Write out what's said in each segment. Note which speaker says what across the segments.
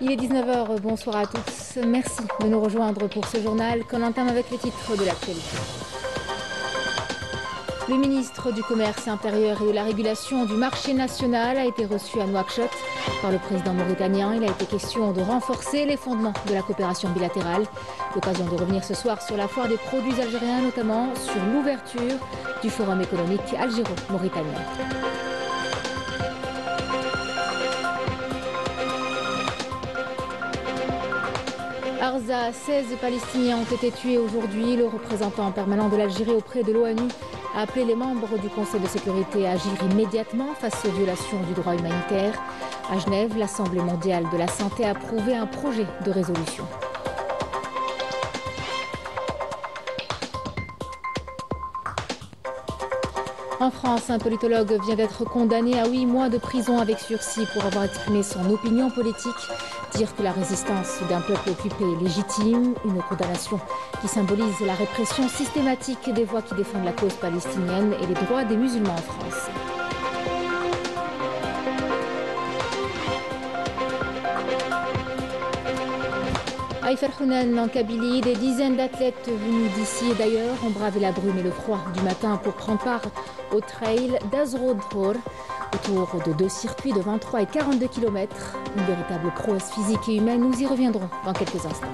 Speaker 1: Il est 19 h, bonsoir à tous. Merci de nous rejoindre pour ce journal qu'on entame avec les titres de l'actualité. Le ministre du Commerce intérieur et de la Régulation du marché national a été reçu à Nouakchott par le président mauritanien. Il a été question de renforcer les fondements de la coopération bilatérale. L'occasion de revenir ce soir sur la foire des produits algériens, notamment sur l'ouverture du forum économique algéro-mauritanien. Arza, 16 Palestiniens ont été tués aujourd'hui. Le représentant permanent de l'Algérie auprès de l'ONU a appelé les membres du Conseil de sécurité à agir immédiatement face aux violations du droit humanitaire. À Genève, l'Assemblée mondiale de la santé a approuvé un projet de résolution. En France, un politologue vient d'être condamné à 8 mois de prison avec sursis pour avoir exprimé son opinion politique. Dire que la résistance d'un peuple occupé est légitime, une condamnation qui symbolise la répression systématique des voix qui défendent la cause palestinienne et les droits des musulmans en France. Haïfa Hounan en Kabylie, des dizaines d'athlètes venus d'ici et d'ailleurs ont bravé la brume et le froid du matin pour prendre part au trail d'Azrodhor, autour de 2 circuits de 23 et 42 km. Une véritable prouesse physique et humaine, nous y reviendrons dans quelques instants.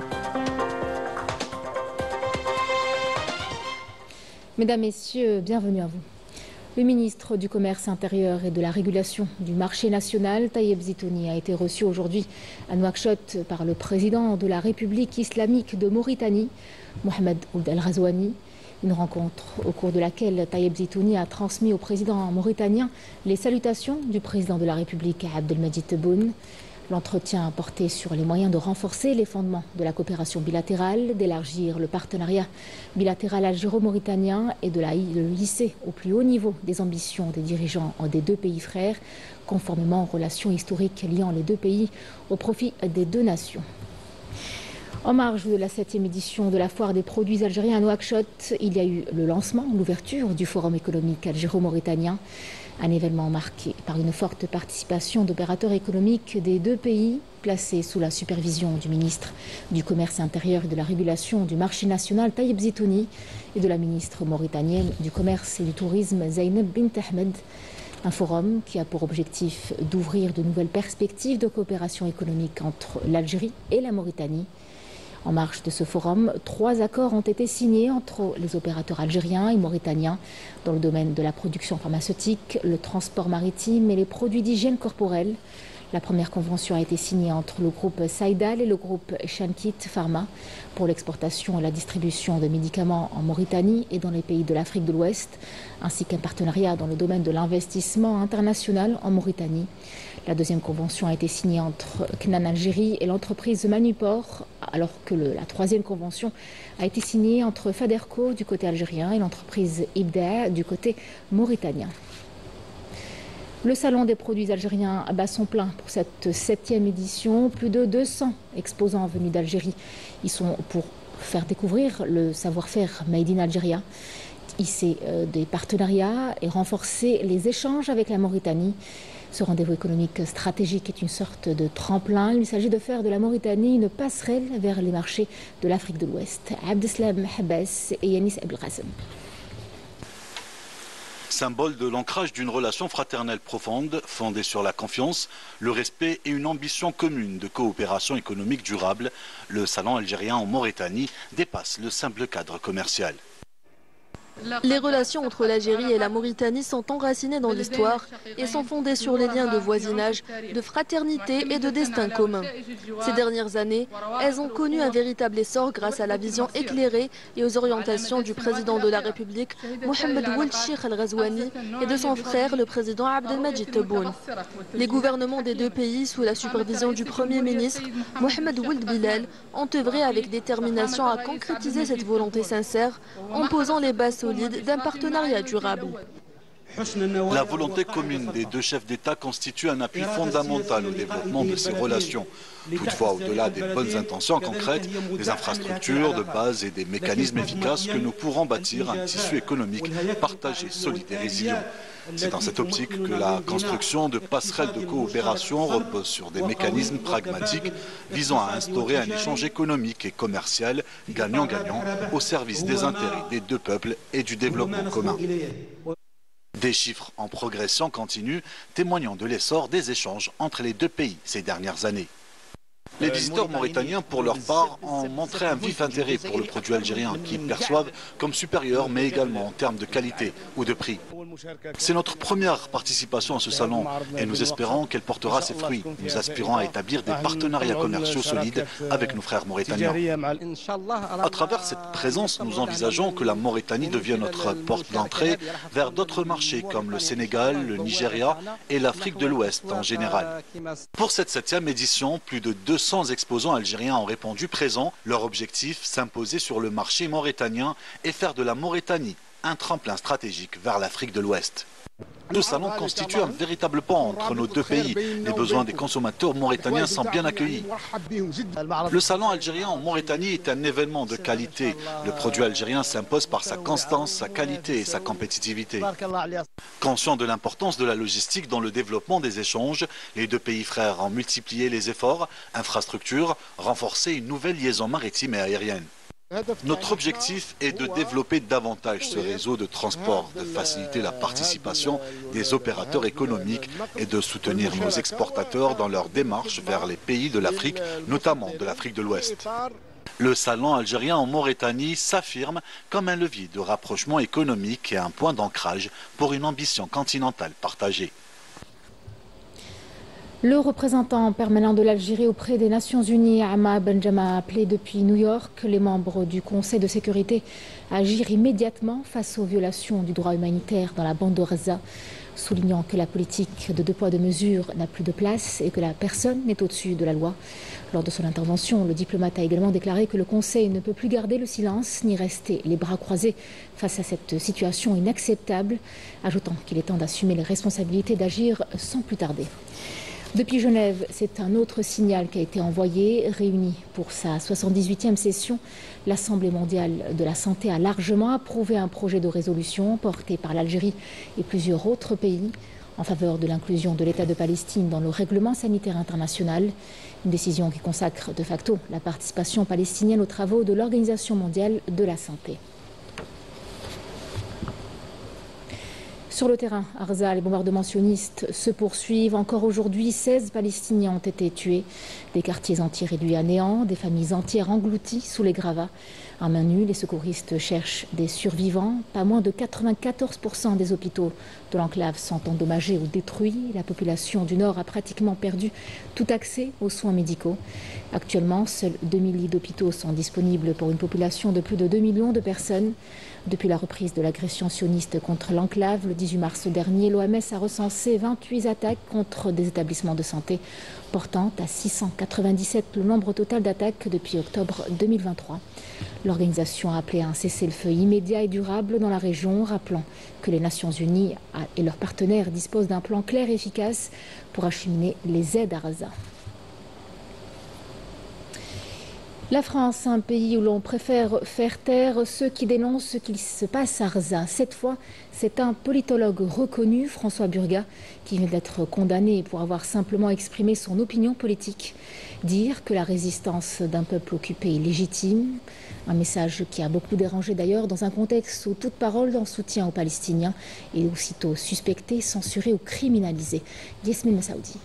Speaker 1: Mesdames, Messieurs, bienvenue à vous. Le ministre du Commerce intérieur et de la Régulation du marché national, Taïeb Zitouni, a été reçu aujourd'hui à Nouakchott par le président de la République islamique de Mauritanie, Mohamed Ould El Ghazouani. Une rencontre au cours de laquelle Taïeb Zitouni a transmis au président mauritanien les salutations du président de la République, Abdelmadjid Tebboune. L'entretien a porté sur les moyens de renforcer les fondements de la coopération bilatérale, d'élargir le partenariat bilatéral algéro-mauritanien et de le hisser au plus haut niveau des ambitions des dirigeants des 2 pays frères, conformément aux relations historiques liant les 2 pays au profit des 2 nations. En marge de la 7e édition de la foire des produits algériens à Nouakchott, il y a eu le lancement, l'ouverture du forum économique algéro-mauritanien. Un événement marqué par une forte participation d'opérateurs économiques des 2 pays, placés sous la supervision du ministre du Commerce intérieur et de la Régulation du marché national, Taïeb Zitouni, et de la ministre mauritanienne du Commerce et du Tourisme, Zeynep Bint Ahmed. Un forum qui a pour objectif d'ouvrir de nouvelles perspectives de coopération économique entre l'Algérie et la Mauritanie. En marge de ce forum, 3 accords ont été signés entre les opérateurs algériens et mauritaniens dans le domaine de la production pharmaceutique, le transport maritime et les produits d'hygiène corporelle. La première convention a été signée entre le groupe Saïdal et le groupe Shankit Pharma pour l'exportation et la distribution de médicaments en Mauritanie et dans les pays de l'Afrique de l'Ouest, ainsi qu'un partenariat dans le domaine de l'investissement international en Mauritanie. La deuxième convention a été signée entre Knan Algérie et l'entreprise Manuport, alors que la troisième convention a été signée entre Faderco du côté algérien et l'entreprise Ibda du côté mauritanien. Le salon des produits algériens bat son plein pour cette 7e édition. Plus de 200 exposants venus d'Algérie. Ils sont pour faire découvrir le savoir-faire Made in Algeria, hisser des partenariats et renforcer les échanges avec la Mauritanie. Ce rendez-vous économique stratégique est une sorte de tremplin. Il s'agit de faire de la Mauritanie une passerelle vers les marchés de l'Afrique de l'Ouest. Abdeslam Habas et Yanis Abdelghasem.
Speaker 2: Symbole de l'ancrage d'une relation fraternelle profonde, fondée sur la confiance, le respect et une ambition commune de coopération économique durable, le salon algérien en Mauritanie dépasse le simple cadre commercial.
Speaker 3: Les relations entre l'Algérie et la Mauritanie sont enracinées dans l'histoire et sont fondées sur les liens de voisinage, de fraternité et de destin commun. Ces dernières années, elles ont connu un véritable essor grâce à la vision éclairée et aux orientations du président de la République, Mohamed Ould El Ghazouani, et de son frère, le président Abdelmadjid Tebboune. Les gouvernements des 2 pays, sous la supervision du Premier ministre, Mohamed Ould Bilal, ont œuvré avec détermination à concrétiser cette volonté sincère en posant les bases solides d'un partenariat durable.
Speaker 2: La volonté commune des 2 chefs d'État constitue un appui fondamental au développement de ces relations. Toutefois, au-delà des bonnes intentions concrètes, des infrastructures de base et des mécanismes efficaces que nous pourrons bâtir un tissu économique partagé, solide et résilient. C'est dans cette optique que la construction de passerelles de coopération repose sur des mécanismes pragmatiques visant à instaurer un échange économique et commercial gagnant-gagnant au service des intérêts des deux peuples et du développement commun. Des chiffres en progression continue témoignant de l'essor des échanges entre les deux pays ces dernières années. Les visiteurs mauritaniens, pour leur part, ont montré un vif intérêt pour le produit algérien qu'ils perçoivent comme supérieur, mais également en termes de qualité ou de prix. C'est notre première participation à ce salon et nous espérons qu'elle portera ses fruits. Nous aspirons à établir des partenariats commerciaux solides avec nos frères mauritaniens. À travers cette présence, nous envisageons que la Mauritanie devienne notre porte d'entrée vers d'autres marchés comme le Sénégal, le Nigeria et l'Afrique de l'Ouest en général. Pour cette 7e édition, plus de 200 exposants algériens ont répondu présents. Leur objectif, s'imposer sur le marché mauritanien et faire de la Mauritanie un tremplin stratégique vers l'Afrique de l'Ouest. Le salon constitue un véritable pont entre nos deux pays. Les besoins des consommateurs mauritaniens sont bien accueillis. Le salon algérien en Mauritanie est un événement de qualité. Le produit algérien s'impose par sa constance, sa qualité et sa compétitivité. Conscient de l'importance de la logistique dans le développement des échanges, les deux pays frères ont multiplié les efforts, infrastructures, renforcé une nouvelle liaison maritime et aérienne. Notre objectif est de développer davantage ce réseau de transport, de faciliter la participation des opérateurs économiques et de soutenir nos exportateurs dans leur démarche vers les pays de l'Afrique, notamment de l'Afrique de l'Ouest. Le salon algérien en Mauritanie s'affirme comme un levier de rapprochement économique et un point d'ancrage pour une ambition continentale partagée.
Speaker 1: Le représentant permanent de l'Algérie auprès des Nations Unies, Ahmad Benjama, a appelé depuis New York les membres du Conseil de sécurité à agir immédiatement face aux violations du droit humanitaire dans la bande de Gaza, soulignant que la politique de deux poids deux mesures n'a plus de place et que la personne n'est au-dessus de la loi. Lors de son intervention, le diplomate a également déclaré que le Conseil ne peut plus garder le silence ni rester les bras croisés face à cette situation inacceptable, ajoutant qu'il est temps d'assumer les responsabilités d'agir sans plus tarder. Depuis Genève, c'est un autre signal qui a été envoyé. Réunie pour sa 78e session, l'Assemblée mondiale de la santé a largement approuvé un projet de résolution porté par l'Algérie et plusieurs autres pays en faveur de l'inclusion de l'État de Palestine dans le règlement sanitaire international. Une décision qui consacre de facto la participation palestinienne aux travaux de l'Organisation mondiale de la santé. Sur le terrain, à Gaza, les bombardements sionistes se poursuivent. Encore aujourd'hui, 16 Palestiniens ont été tués. Des quartiers entiers réduits à néant, des familles entières englouties sous les gravats. À main nue, les secouristes cherchent des survivants. Pas moins de 94% des hôpitaux de l'enclave sont endommagés ou détruits. La population du Nord a pratiquement perdu tout accès aux soins médicaux. Actuellement, seuls 2000 lits d'hôpitaux sont disponibles pour une population de plus de 2 millions de personnes. Depuis la reprise de l'agression sioniste contre l'enclave, le 18 mars dernier, l'OMS a recensé 28 attaques contre des établissements de santé, portant à 697 le nombre total d'attaques depuis octobre 2023. L'organisation a appelé à un cessez-le-feu immédiat et durable dans la région, rappelant que les Nations Unies et leurs partenaires disposent d'un plan clair et efficace pour acheminer les aides à Gaza. La France, un pays où l'on préfère faire taire ceux qui dénoncent ce qui se passe à Gaza. Cette fois, c'est un politologue reconnu, François Burga, qui vient d'être condamné pour avoir simplement exprimé son opinion politique. Dire que la résistance d'un peuple occupé est légitime, un message qui a beaucoup dérangé d'ailleurs dans un contexte où toute parole en soutien aux Palestiniens est aussitôt suspectée, censurée ou criminalisée. Yasmine Messaoudi.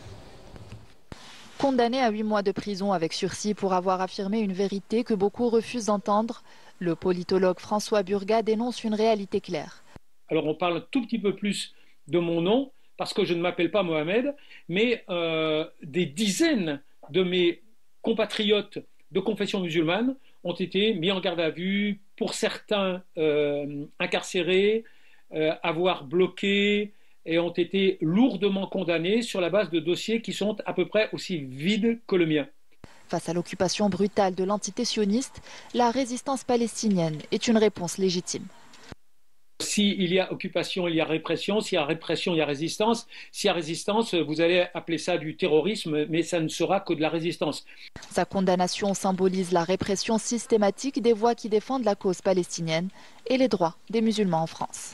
Speaker 4: Condamné à 8 mois de prison avec sursis pour avoir affirmé une vérité que beaucoup refusent d'entendre, le politologue François Burga dénonce une réalité claire.
Speaker 5: Alors on parle un tout petit peu plus de mon nom, parce que je ne m'appelle pas Mohamed, mais des dizaines de mes compatriotes de confession musulmane ont été mis en garde à vue, pour certains incarcérés, avoir bloqué, et ont été lourdement condamnés sur la base de dossiers qui sont à peu près aussi vides que le mien.
Speaker 4: Face à l'occupation brutale de l'entité sioniste, la résistance palestinienne est une réponse légitime.
Speaker 5: S'il y a occupation, il y a répression. S'il y a répression, il y a résistance. S'il y a résistance, vous allez appeler ça du terrorisme, mais ça ne sera que de la résistance.
Speaker 4: Sa condamnation symbolise la répression systématique des voix qui défendent la cause palestinienne et les droits des musulmans en France.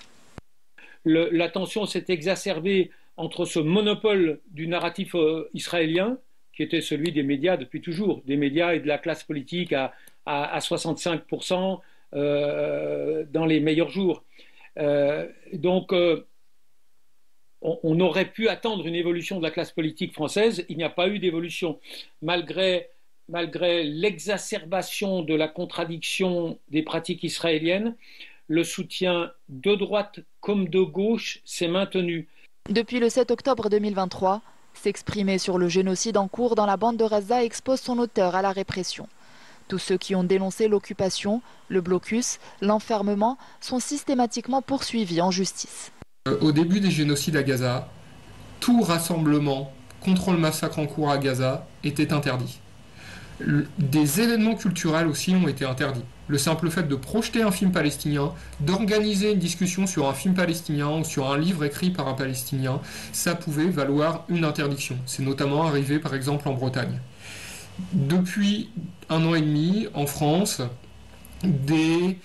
Speaker 5: la tension s'est exacerbée entre ce monopole du narratif israélien, qui était celui des médias depuis toujours, des médias et de la classe politique à 65% dans les meilleurs jours. Donc, on aurait pu attendre une évolution de la classe politique française. Il n'y a pas eu d'évolution. Malgré l'exacerbation de la contradiction des pratiques israéliennes, le soutien de droite comme de gauche s'est maintenu.
Speaker 4: Depuis le 7 octobre 2023, s'exprimer sur le génocide en cours dans la bande de Gaza expose son auteur à la répression. Tous ceux qui ont dénoncé l'occupation, le blocus, l'enfermement sont systématiquement poursuivis en justice.
Speaker 6: Au début des génocides à Gaza, tout rassemblement contre le massacre en cours à Gaza était interdit. Des événements culturels aussi ont été interdits. Le simple fait de projeter un film palestinien, d'organiser une discussion sur un film palestinien ou sur un livre écrit par un Palestinien, ça pouvait valoir une interdiction. C'est notamment arrivé par exemple en Bretagne. Depuis 1 an et demi, en France, des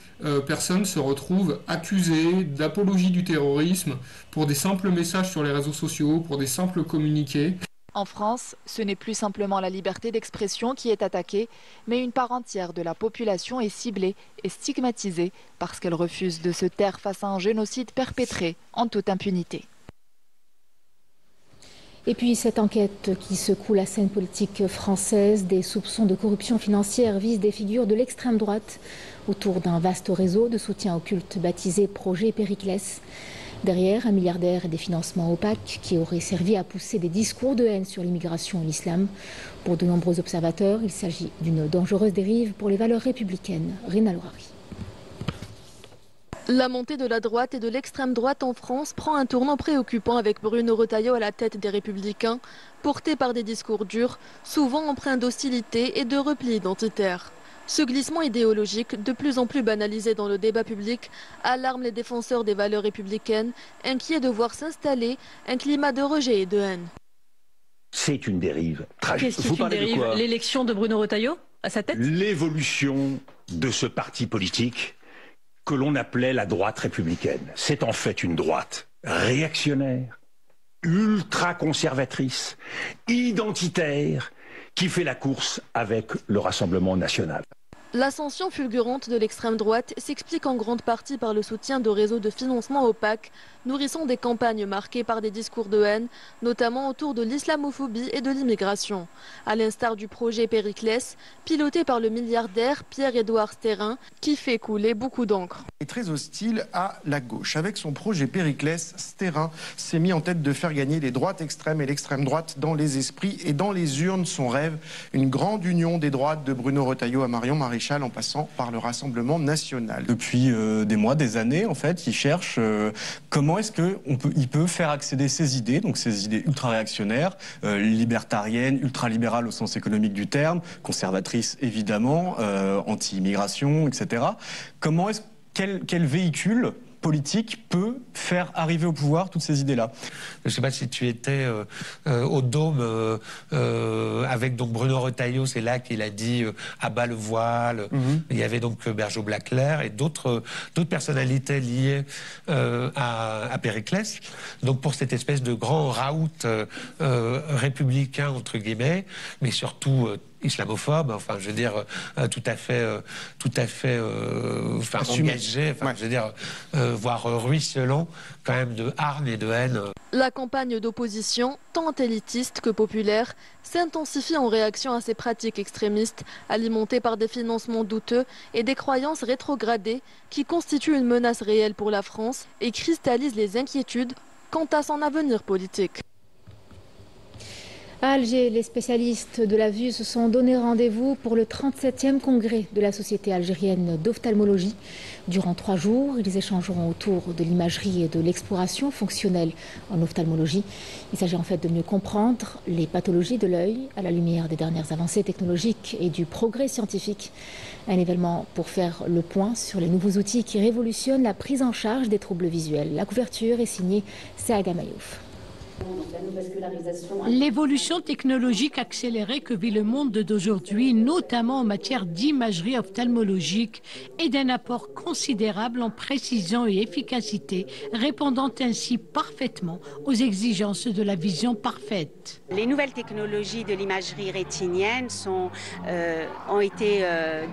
Speaker 6: personnes se retrouvent accusées d'apologie du terrorisme pour des simples messages sur les réseaux sociaux, pour des simples communiqués.
Speaker 4: En France, ce n'est plus simplement la liberté d'expression qui est attaquée, mais une part entière de la population est ciblée et stigmatisée parce qu'elle refuse de se taire face à un génocide perpétré en toute impunité.
Speaker 1: Et puis cette enquête qui secoue la scène politique française, des soupçons de corruption financière visent des figures de l'extrême droite autour d'un vaste réseau de soutien au culte baptisé Projet Périclès. Derrière, un milliardaire et des financements opaques qui auraient servi à pousser des discours de haine sur l'immigration et l'islam. Pour de nombreux observateurs, il s'agit d'une dangereuse dérive pour les valeurs républicaines. Rina Louari.
Speaker 3: La montée de la droite et de l'extrême droite en France prend un tournant préoccupant avec Bruno Retailleau à la tête des Républicains, porté par des discours durs, souvent empreints d'hostilité et de repli identitaire. Ce glissement idéologique, de plus en plus banalisé dans le débat public, alarme les défenseurs des valeurs républicaines, inquiets de voir s'installer un climat de rejet et de haine.
Speaker 7: C'est une dérive tragique.
Speaker 8: Qu'est-ce qui est une dérive ? L'élection de Bruno Retailleau à sa tête ?
Speaker 7: L'évolution de ce parti politique que l'on appelait la droite républicaine. C'est en fait une droite réactionnaire, ultra-conservatrice, identitaire, qui fait la course avec le Rassemblement national.
Speaker 3: L'ascension fulgurante de l'extrême droite s'explique en grande partie par le soutien de réseaux de financement opaques, nourrissant des campagnes marquées par des discours de haine, notamment autour de l'islamophobie et de l'immigration. À l'instar du projet Périclès, piloté par le milliardaire Pierre-Édouard Stérin, qui fait couler beaucoup d'encre.
Speaker 9: Il est très hostile à la gauche. Avec son projet Périclès, Stérin s'est mis en tête de faire gagner les droites extrêmes et l'extrême droite dans les esprits et dans les urnes. Son rêve, une grande union des droites de Bruno Retailleau à Marion Maréchal en passant par le Rassemblement national.
Speaker 10: Depuis des mois, des années, en fait, il cherche comment est-ce qu'il peut faire accéder ses idées, donc ses idées ultra-réactionnaires, libertariennes, ultra-libérales au sens économique du terme, conservatrices évidemment, anti-immigration, etc. Quel véhicule politique peut faire arriver au pouvoir toutes ces idées-là?
Speaker 11: Je ne sais pas si tu étais au Dôme avec donc Bruno Retailleau, c'est là qu'il a dit à bas le voile. Il y avait donc Bergeau Blaclair et d'autres personnalités liées à Périclès. Donc pour cette espèce de grand raout républicain entre guillemets, mais surtout islamophobe, enfin je veux dire tout à fait engagé, enfin je veux dire voire ruisselant quand même de hargne et de haine.
Speaker 3: La campagne d'opposition, tant élitiste que populaire, s'intensifie en réaction à ces pratiques extrémistes, alimentées par des financements douteux et des croyances rétrogradées qui constituent une menace réelle pour la France et cristallisent les inquiétudes quant à son avenir politique.
Speaker 1: À Alger, les spécialistes de la vue se sont donné rendez-vous pour le 37e congrès de la Société algérienne d'ophtalmologie. Durant 3 jours, ils échangeront autour de l'imagerie et de l'exploration fonctionnelle en ophtalmologie. Il s'agit en fait de mieux comprendre les pathologies de l'œil à la lumière des dernières avancées technologiques et du progrès scientifique. Un événement pour faire le point sur les nouveaux outils qui révolutionnent la prise en charge des troubles visuels. La couverture est signée Saada Mayouf.
Speaker 12: L'évolution technologique accélérée que vit le monde d'aujourd'hui, notamment en matière d'imagerie ophtalmologique, est d'un apport considérable en précision et efficacité, répondant ainsi parfaitement aux exigences de la vision parfaite.
Speaker 13: Les nouvelles technologies de l'imagerie rétinienne ont été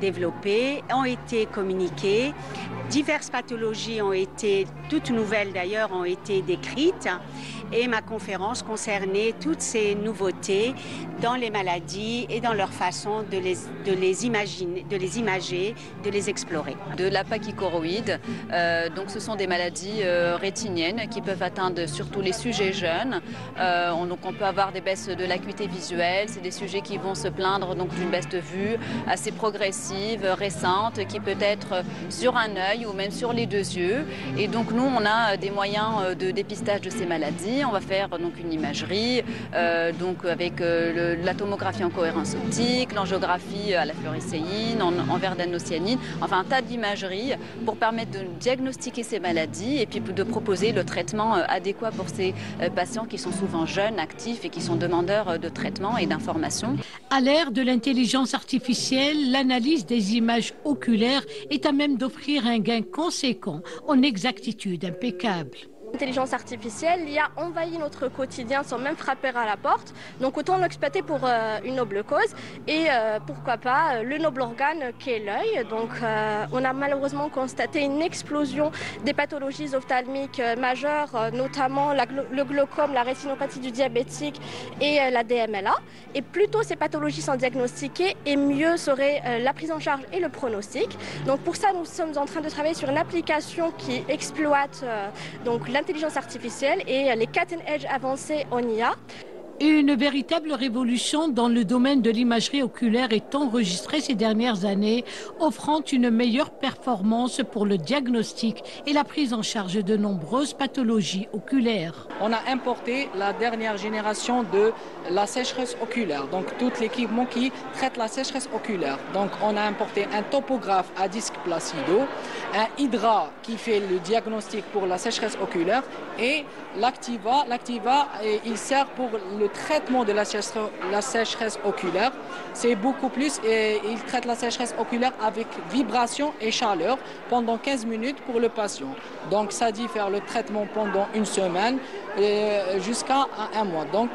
Speaker 13: développées, ont été communiquées. Diverses pathologies toutes nouvelles d'ailleurs, ont été décrites. Et ma conférence concernait toutes ces nouveautés dans les maladies et dans leur façon de les imager, de les explorer.
Speaker 14: De la pachychoroïde, donc ce sont des maladies rétiniennes qui peuvent atteindre surtout les sujets jeunes. Donc on peut avoir des baisses de l'acuité visuelle, c'est des sujets qui vont se plaindre d'une baisse de vue assez progressive, récente, qui peut être sur un œil ou même sur les deux yeux. Et donc nous on a des moyens de dépistage de ces maladies. On va faire donc une imagerie avec la tomographie en cohérence optique, l'angiographie à la fluorescéine, en verre d'adenocyanine, enfin un tas d'imageries pour permettre de diagnostiquer ces maladies et puis de proposer le traitement adéquat pour ces patients qui sont souvent jeunes, actifs et qui sont demandeurs de traitement et d'informations.
Speaker 12: À l'ère de l'intelligence artificielle, l'analyse des images oculaires est à même d'offrir un gain conséquent en exactitude impeccable.
Speaker 15: L'intelligence artificielle y a envahi notre quotidien sans même frapper à la porte. Donc autant l'exploiter pour une noble cause et pourquoi pas le noble organe qu'est l'œil. Donc on a malheureusement constaté une explosion des pathologies ophtalmiques majeures, notamment le glaucome, la rétinopathie du diabétique et la DMLA. Et plus tôt ces pathologies sont diagnostiquées et mieux serait la prise en charge et le pronostic. Donc pour ça nous sommes en train de travailler sur une application qui exploite l'intelligence artificielle et les cutting edge avancées en IA.
Speaker 12: Une véritable révolution dans le domaine de l'imagerie oculaire est enregistrée ces dernières années, offrant une meilleure performance pour le diagnostic et la prise en charge de nombreuses pathologies oculaires.
Speaker 16: On a importé la dernière génération de la sécheresse oculaire, donc tout l'équipement qui traite la sécheresse oculaire. Donc on a importé un topographe à disque Placido, un Hydra qui fait le diagnostic pour la sécheresse oculaire et l'Activa, il sert pour le traitement de la sécheresse oculaire. C'est beaucoup plus, il traite la sécheresse oculaire avec vibration et chaleur pendant 15 minutes pour le patient. Donc ça dit faire le traitement pendant une semaine jusqu'à un mois. Donc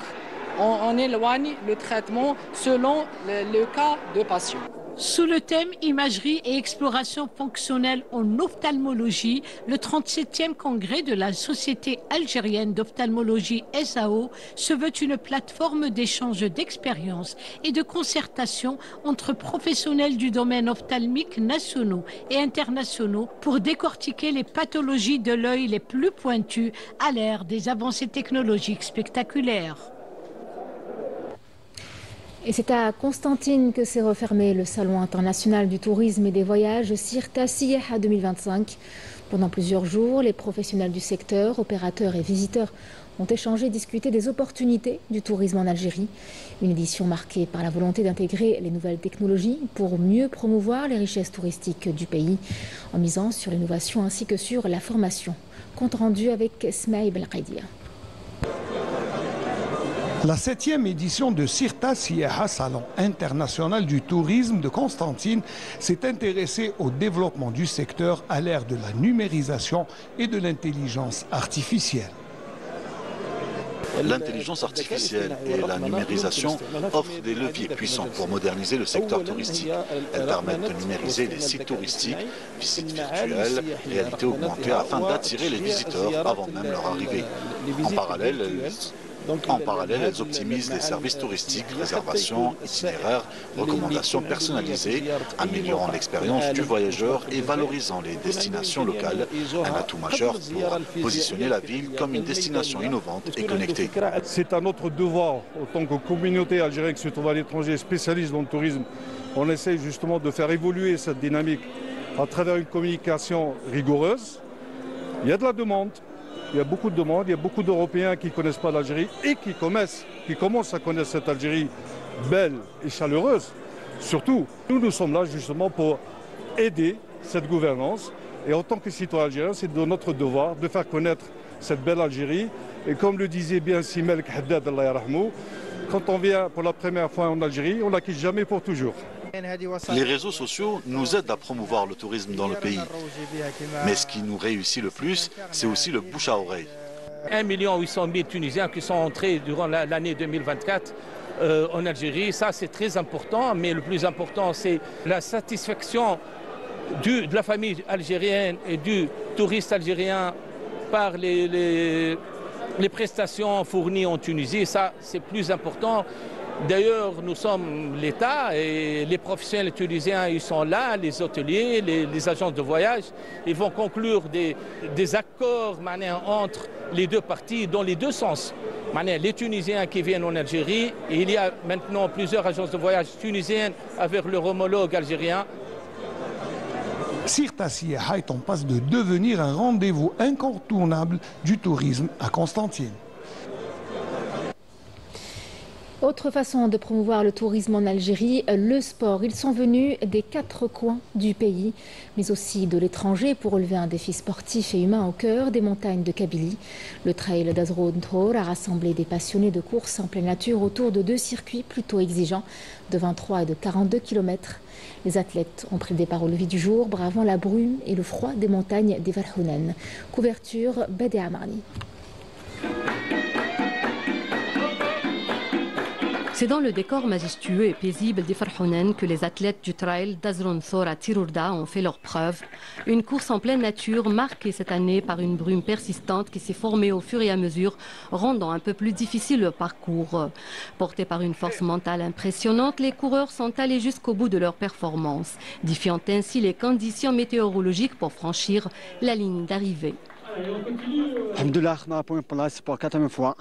Speaker 16: on éloigne le traitement selon le cas de patient.
Speaker 12: Sous le thème imagerie et exploration fonctionnelle en ophtalmologie, le 37e congrès de la Société algérienne d'ophtalmologie SAO se veut une plateforme d'échange d'expériences et de concertation entre professionnels du domaine ophtalmique nationaux et internationaux pour décortiquer les pathologies de l'œil les plus pointues à l'ère des avancées technologiques spectaculaires.
Speaker 1: Et c'est à Constantine que s'est refermé le Salon international du tourisme et des voyages Sirta Siyaha 2025. Pendant plusieurs jours, les professionnels du secteur, opérateurs et visiteurs ont échangé et discuté des opportunités du tourisme en Algérie. Une édition marquée par la volonté d'intégrer les nouvelles technologies pour mieux promouvoir les richesses touristiques du pays, en misant sur l'innovation ainsi que sur la formation. Compte rendu avec Smaï Belkaidia.
Speaker 17: La 7e édition de Sirta Siyaha, Salon international du tourisme de Constantine, s'est intéressée au développement du secteur à l'ère de la numérisation et de l'intelligence artificielle.
Speaker 2: L'intelligence artificielle et la numérisation offrent des leviers puissants pour moderniser le secteur touristique. Elles permettent de numériser les sites touristiques, visites virtuelles, réalité augmentée, afin d'attirer les visiteurs avant même leur arrivée. En parallèle, elles optimisent les services touristiques, réservations, itinéraires, recommandations personnalisées, améliorant l'expérience du voyageur et valorisant les destinations locales, un atout majeur pour positionner la ville comme une destination innovante et connectée.
Speaker 18: C'est à notre devoir, en tant que communauté algérienne qui se trouve à l'étranger, spécialiste dans le tourisme, on essaye justement de faire évoluer cette dynamique à travers une communication rigoureuse. Il y a de la demande. Il y a beaucoup de demandes, il y a beaucoup d'Européens qui ne connaissent pas l'Algérie et qui commencent à connaître cette Algérie belle et chaleureuse. Surtout, nous sommes là justement pour aider cette gouvernance. Et en tant que citoyen algérien, c'est de notre devoir de faire connaître cette belle Algérie Et comme le disait bien Simel Haddad, Allah yarhamou, quand on vient pour la première fois en Algérie, on ne la quitte jamais pour toujours.
Speaker 2: Les réseaux sociaux nous aident à promouvoir le tourisme dans le pays. Mais ce qui nous réussit le plus, c'est aussi le bouche à oreille.
Speaker 19: 1 800 000 Tunisiens qui sont entrés durant l'année 2024 en Algérie. Ça, c'est très important, mais le plus important, c'est la satisfaction de la famille algérienne et du touriste algérien par les prestations fournies en Tunisie. Ça, c'est plus important. D'ailleurs, nous sommes l'État et les professionnels tunisiens, ils sont là, les hôteliers, les agences de voyage. Ils vont conclure des accords entre les deux parties dans les deux sens. Les Tunisiens qui viennent en Algérie, et il y a maintenant plusieurs agences de voyage tunisiennes avec leur homologue algérien.
Speaker 17: Sirta Siyaha est en passe de devenir un rendez-vous incontournable du tourisme à Constantine.
Speaker 1: Autre façon de promouvoir le tourisme en Algérie, le sport. Ils sont venus des 4 coins du pays, mais aussi de l'étranger pour relever un défi sportif et humain au cœur des montagnes de Kabylie. Le trail d'Azroun Thor a rassemblé des passionnés de course en pleine nature autour de 2 circuits plutôt exigeants de 23 et de 42 km. Les athlètes ont pris le départ au lever du jour, bravant la brume et le froid des montagnes des Varhounen. Couverture Badea Marni.
Speaker 20: C'est dans le décor majestueux et paisible des Farhounen que les athlètes du trail d'Azroun Thor à Tirourda ont fait leurs preuves. Une course en pleine nature marquée cette année par une brume persistante qui s'est formée au fur et à mesure, rendant un peu plus difficile le parcours. Portés par une force mentale impressionnante, les coureurs sont allés jusqu'au bout de leur performance, défiant ainsi les conditions météorologiques pour franchir la ligne d'arrivée.
Speaker 21: Alhamdoulilah, on a point place pour 4e fois.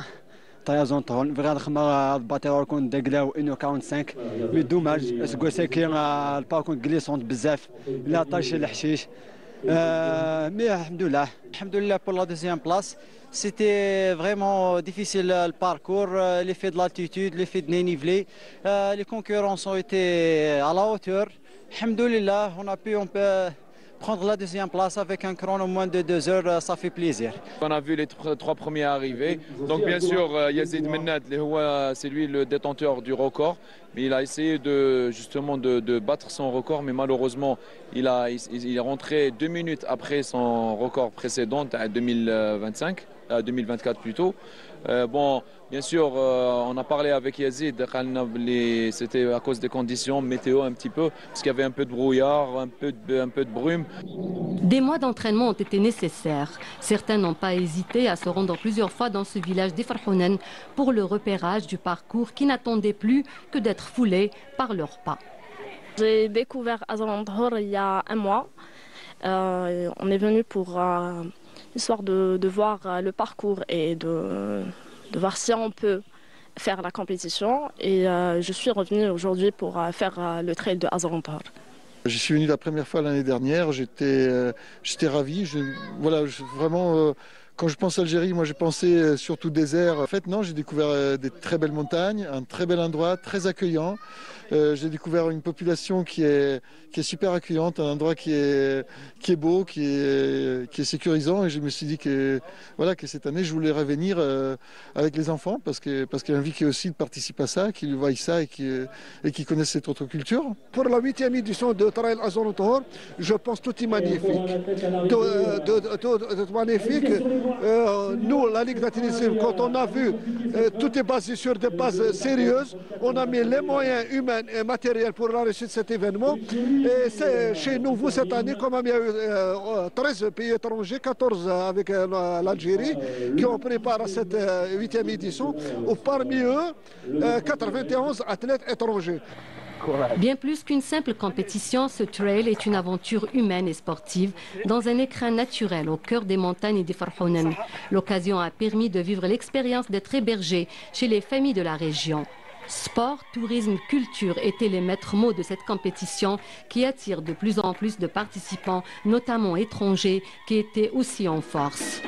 Speaker 21: Azroun Thor, vraiment خدمة باتيرور كون دقلاو 1:45 مي دوماج اسكو ساكين الباركون غليسونت بزاف لا طاش الحشيش مي الحمد لله pour la deuxième place. C'était vraiment difficile le parcours, l'effet de l'altitude, l'effet de dénivelé. Les concurrents ont été à la hauteur. Alhamdoulilah, on peut prendre la deuxième place avec un chrono moins de 2 heures, ça fait plaisir.
Speaker 22: On a vu les 3 premiers arriver. Donc bien sûr, Yazid Mennad, c'est lui le détenteur du record. Mais il a essayé justement de battre son record. Mais malheureusement, il est rentré 2 minutes après son record précédent à 2024 plutôt. Bon, bien sûr, on a parlé avec Yazid, c'était à cause des conditions météo un petit peu, parce qu'il y avait un peu de brouillard, un peu de brume.
Speaker 20: Des mois d'entraînement ont été nécessaires. Certains n'ont pas hésité à se rendre plusieurs fois dans ce village des Farhounen pour le repérage du parcours qui n'attendait plus que d'être foulé par leurs pas.
Speaker 15: J'ai découvert Azroun Thor il y a 1 mois. On est venu pour histoire de voir le parcours et de voir si on peut faire la compétition. Et je suis revenue aujourd'hui pour faire le trail de Azroun Thor.
Speaker 23: Je suis venu la première fois l'année dernière, j'étais ravi. Vraiment, quand je pense à Algérie, moi j'ai pensé surtout désert. En fait, non, j'ai découvert des très belles montagnes, un très bel endroit, très accueillant. J'ai découvert une population qui est super accueillante, un endroit qui est beau, qui est sécurisant. Et je me suis dit que cette année, je voulais revenir avec les enfants parce qu'il y a envie qu'ils aussi participent à ça, qu'ils voient ça et qu'ils connaissent cette autre culture.
Speaker 24: Pour la 8e édition de Trail Azroun Thor, je pense tout est magnifique. Tout magnifique. Nous, la Ligue d'athlétisme, quand on a vu tout est basé sur des bases sérieuses, on a mis les moyens humains et matériels pour la réussite de cet événement. Et c'est chez nous, vous, cette année, comme il y a eu 13 pays étrangers, 14 avec l'Algérie, qui ont préparé cette 8e édition, ou parmi eux, 91 athlètes étrangers.
Speaker 20: Bien plus qu'une simple compétition, ce trail est une aventure humaine et sportive dans un écrin naturel au cœur des montagnes des Farhounen. L'occasion a permis de vivre l'expérience d'être hébergé chez les familles de la région. Sport, tourisme, culture étaient les maîtres mots de cette compétition qui attire de plus en plus de participants, notamment étrangers, qui étaient aussi en force.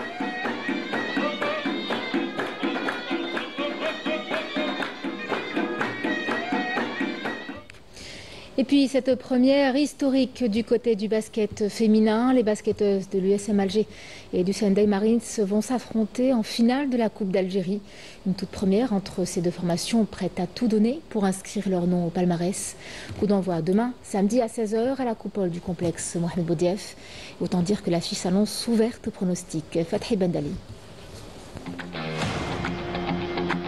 Speaker 1: Et puis cette première historique du côté du basket féminin, les basketteuses de l'USM Alger et du Sendai Marines vont s'affronter en finale de la Coupe d'Algérie. Une toute première entre ces deux formations prêtes à tout donner pour inscrire leur nom au palmarès. Coup d'envoi demain, samedi à 16h à la coupole du complexe Mohamed Boudiaf. Autant dire que l'affiche s'annonce ouverte au pronostic. Fathi Bendali.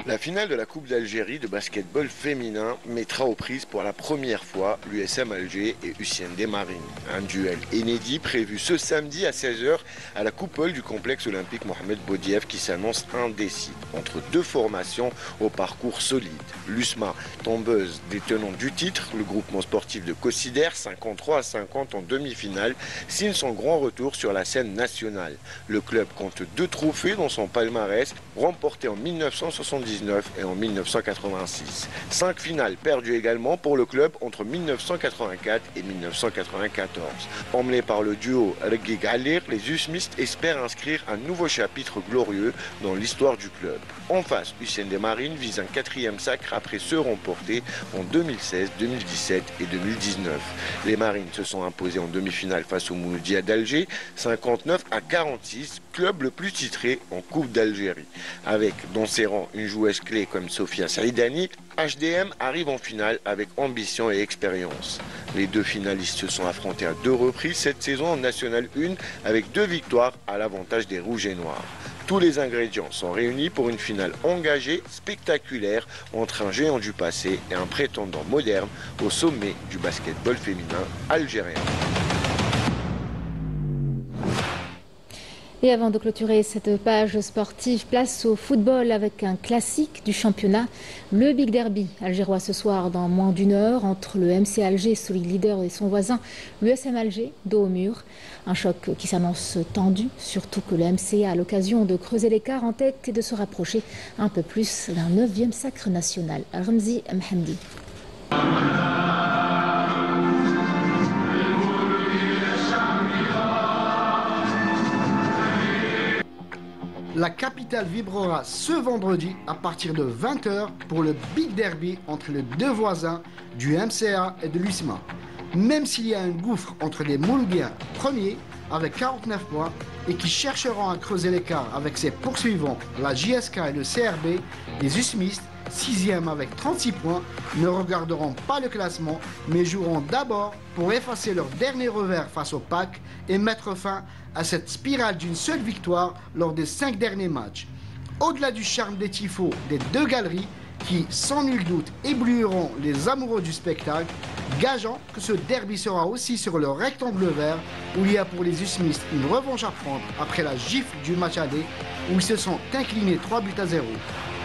Speaker 4: La finale de la Coupe d'Algérie de basketball féminin mettra aux prises pour la première fois l'USM Alger et UCND Marine. Un duel inédit prévu ce samedi à 16h à la coupole du complexe olympique Mohamed Boudiaf qui s'annonce indécis entre deux formations au parcours solide. L'USMA, tombeuse détenante du titre, le groupement sportif de Cossider, 53-50 en demi-finale, signe son grand retour sur la scène nationale. Le club compte 2 trophées dans son palmarès, remportés en 1979 et en 1986. 5 finales perdues également pour le club entre 1984 et 1994. Emmenés par le duo Reggig Alir, les usmistes espèrent inscrire un nouveau chapitre glorieux dans l'histoire du club. En face, UCND Marine vise un 4e sacre après ceux remportés en 2016, 2017 et 2019. Les Marines se sont imposées en demi-finale face au Mouloudia d'Alger, 59-46, club le plus titré en Coupe d'Algérie. Avec dans ses rangs une joueuse clé comme Sofia Saïdani, HDM arrive en finale avec ambition et expérience. Les deux finalistes se sont affrontés à 2 reprises cette saison en National 1 avec 2 victoires à l'avantage des Rouges et Noirs. Tous les ingrédients sont réunis pour une finale engagée, spectaculaire, entre un géant du passé et un prétendant moderne au sommet du basketball féminin algérien.
Speaker 1: Et avant de clôturer cette page sportive, place au football avec un classique du championnat, le Big Derby algérois ce soir dans moins d'1 heure entre le MC Alger, solide leader, et son voisin, l'USM Alger, dos au mur. Un choc qui s'annonce tendu, surtout que le MC a l'occasion de creuser l'écart en tête et de se rapprocher un peu plus d'un 9e sacre national. Ramzi Mhamdi.
Speaker 5: La capitale vibrera ce vendredi à partir de 20h pour le Big Derby entre les 2 voisins du MCA et de l'USMA. Même s'il y a un gouffre entre les Mouloudiens premiers avec 49 points et qui chercheront à creuser l'écart avec ses poursuivants, la JSK et le CRB, les usmistes, 6e avec 36 points, ne regarderont pas le classement mais joueront d'abord pour effacer leur dernier revers face au PAC et mettre fin à cette spirale d'une seule victoire lors des 5 derniers matchs. Au-delà du charme des tifos des 2 galeries qui, sans nul doute, éblouiront les amoureux du spectacle, gageant que ce derby sera aussi sur le rectangle vert où il y a pour les usmistes une revanche à prendre après la gifle du match aller où ils se sont inclinés 3-0.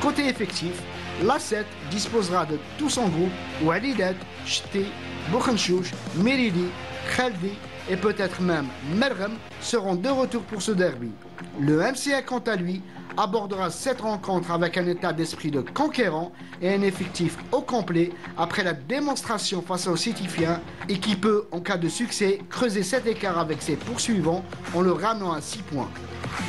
Speaker 5: Côté effectif, l'A7 disposera de tout son groupe où Alidet, Ch'ti, Bouchenchouch, Meridi, Khaldi et peut-être même Merghem seront de retour pour ce derby. Le MCA, quant à lui, abordera cette rencontre avec un état d'esprit de conquérant et un effectif au complet après la démonstration face aux Sétifiens et qui peut, en cas de succès, creuser cet écart avec ses poursuivants en le ramenant à 6 points.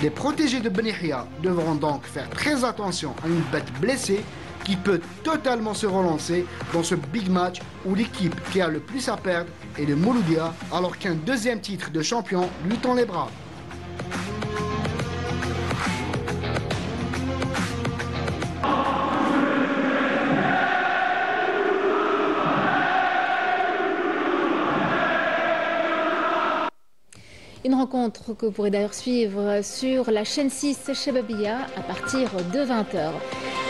Speaker 5: Les protégés de Benihia devront donc faire très attention à une bête blessée qui peut totalement se relancer dans ce big match où l'équipe qui a le plus à perdre est le Mouloudia alors qu'un 2e titre de champion lui tend les bras.
Speaker 1: Une rencontre que vous pourrez d'ailleurs suivre sur la chaîne 6 Shababia à partir de 20h.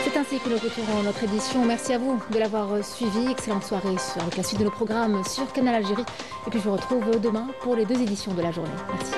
Speaker 1: C'est ainsi que nous clôturons notre édition. Merci à vous de l'avoir suivi. Excellente soirée avec la suite de nos programmes sur Canal Algérie. Et puis je vous retrouve demain pour les 2 éditions de la journée. Merci.